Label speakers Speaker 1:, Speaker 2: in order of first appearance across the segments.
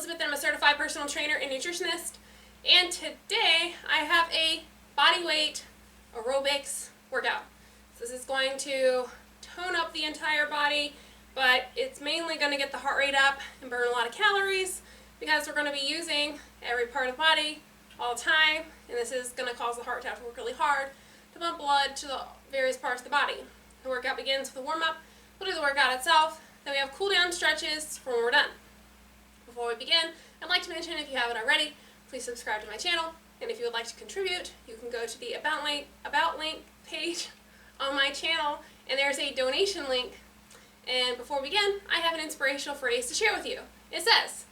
Speaker 1: Elizabeth, and I'm a certified personal trainer and nutritionist. And today I have a bodyweight aerobics workout. So this is going to tone up the entire body, but it's mainly going to get the heart rate up and burn a lot of calories because we're going to be using every part of the body all the time, and this is going to cause the heart to have to work really hard to pump blood to the various parts of the body. The workout begins with a warm-up. We'll do the workout itself, then we have cool-down stretches for when we're done. Before we begin, I'd like to mention, if you haven't already, please subscribe to my channel, and if you would like to contribute, you can go to the About link page on my channel, and there's a donation link. And before we begin, I have an inspirational phrase to share with you. It says,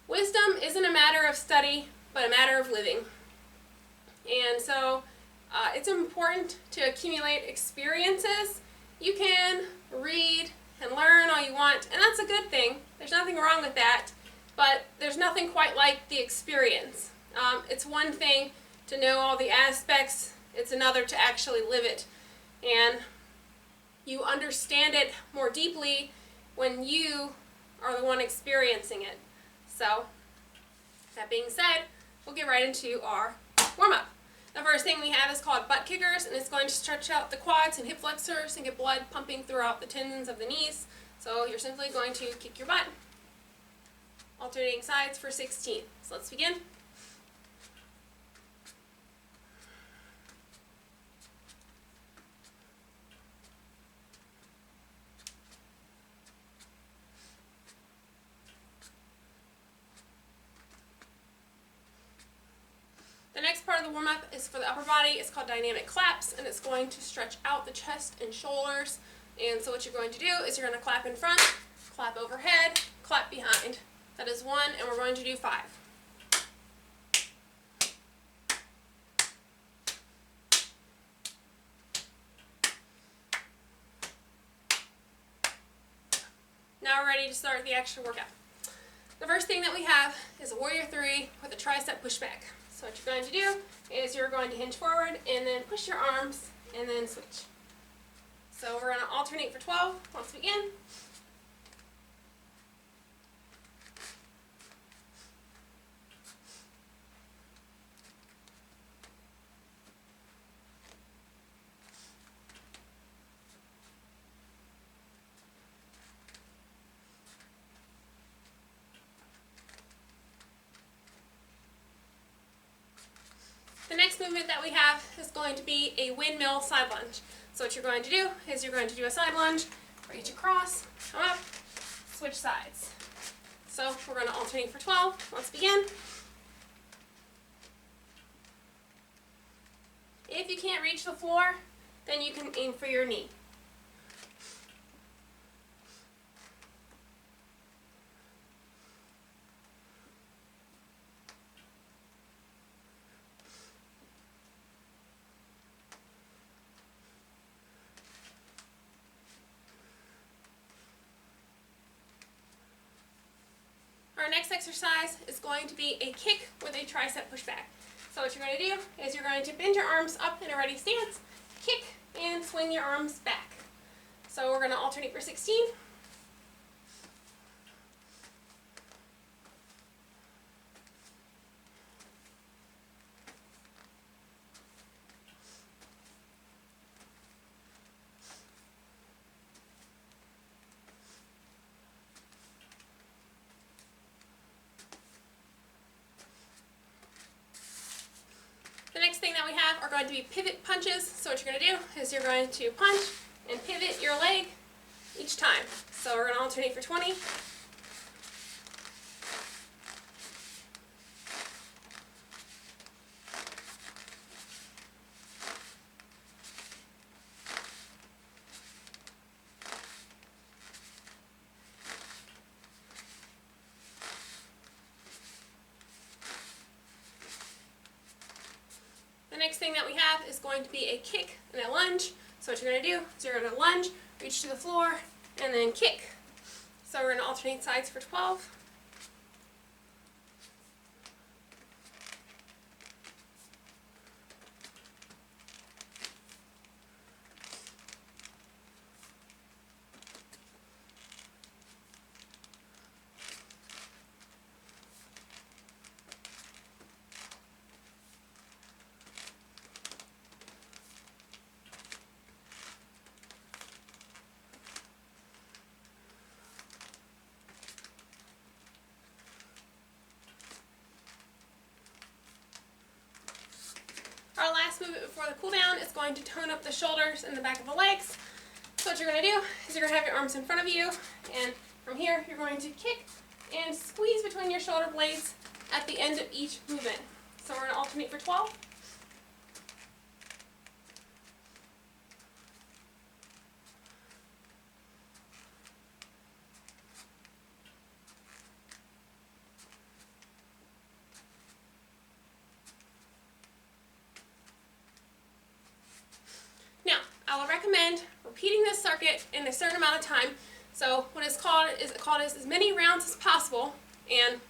Speaker 1: "Wisdom isn't a matter of study, but a matter of living." And so it's important to accumulate experiences. You can read and learn all you want, and that's a good thing. There's nothing wrong with that, but there's nothing quite like the experience. It's one thing to know all the aspects, it's another to actually live it. And you understand it more deeply when you are the one experiencing it. So, that being said, we'll get right into our warm-up. The first thing we have is called butt kickers, and it's going to stretch out the quads and hip flexors and get blood pumping throughout the tendons of the knees. So you're simply going to kick your butt, alternating sides for 16. So let's begin. The next part of the warm-up is for the upper body. It's called dynamic claps, and it's going to stretch out the chest and shoulders. And so what you're going to do is you're going to clap in front, clap overhead, clap behind. That is 1, and we're going to do 5. Now we're ready to start the actual workout. The first thing that we have is a warrior 3 with a tricep pushback. So what you're going to do is you're going to hinge forward and then push your arms and then switch. So we're going to alternate for 12 once we begin. The next movement that we have is going to be a windmill side lunge. So what you're going to do is you're going to do a side lunge, reach across, come up, switch sides. So we're going to alternate for 12. Let's begin. If you can't reach the floor, then you can aim for your knee. Our next exercise is going to be a kick with a tricep pushback. So what you're going to do is you're going to bend your arms up in a ready stance, kick, and swing your arms back. So we're going to alternate for 16. The next thing that we have are going to be pivot punches. So what you're going to do is you're going to punch and pivot your leg each time. So we're going to alternate for 20. The next thing that we have is going to be a kick and a lunge. So what you're going to do is you're going to lunge, reach to the floor, and then kick. So we're going to alternate sides for 12. last movement before the cool down is going to tone up the shoulders and the back of the legs. So what you're going to do is you're going to have your arms in front of you, and from here you're going to kick and squeeze between your shoulder blades at the end of each movement. So we're going to alternate for 12. Now, I will recommend repeating this circuit in a certain amount of time. So what it's called is as many rounds as possible, and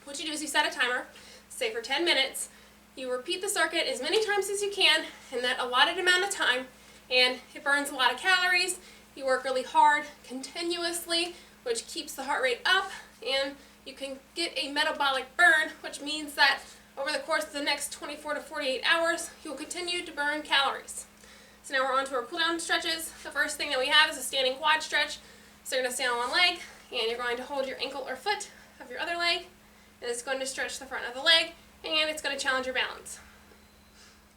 Speaker 1: what you do is you set a timer, say for 10 minutes. You repeat the circuit as many times as you can in that allotted amount of time, and it burns a lot of calories. You work really hard continuously, which keeps the heart rate up, and you can get a metabolic burn, which means that over the course of the next 24 to 48 hours, you will continue to burn calories. So now we're on to our cool down stretches. The first thing that we have is a standing quad stretch. So you're going to stand on one leg, and you're going to hold your ankle or foot of your other leg, and it's going to stretch the front of the leg, and it's going to challenge your balance.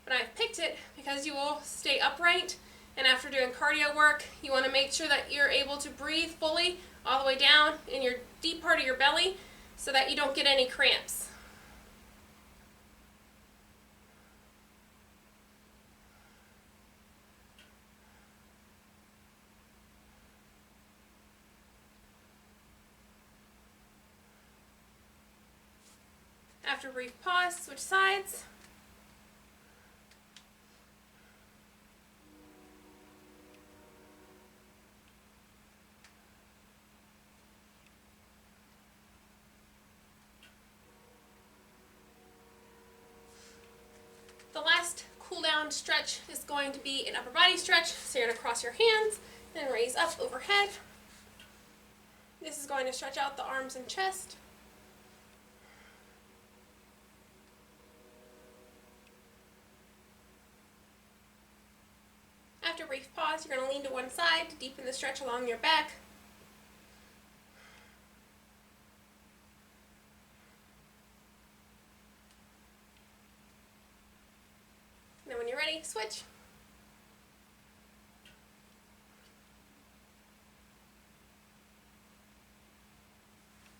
Speaker 1: But I've picked it because you will stay upright, and after doing cardio work, you want to make sure that you're able to breathe fully all the way down in your deep part of your belly so that you don't get any cramps. After a brief pause, switch sides. The last cool down stretch is going to be an upper body stretch. So you're going to cross your hands and raise up overhead. This is going to stretch out the arms and chest. After a brief pause, you're going to lean to one side to deepen the stretch along your back. And then when you're ready, switch.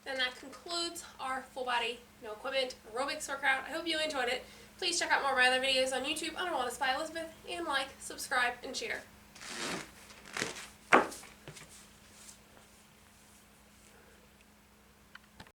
Speaker 1: And that concludes our full body, no equipment aerobics workout. I hope you enjoyed it. Please check out more of my other videos on YouTube under Wellness by Elizabeth, and like, subscribe, and share.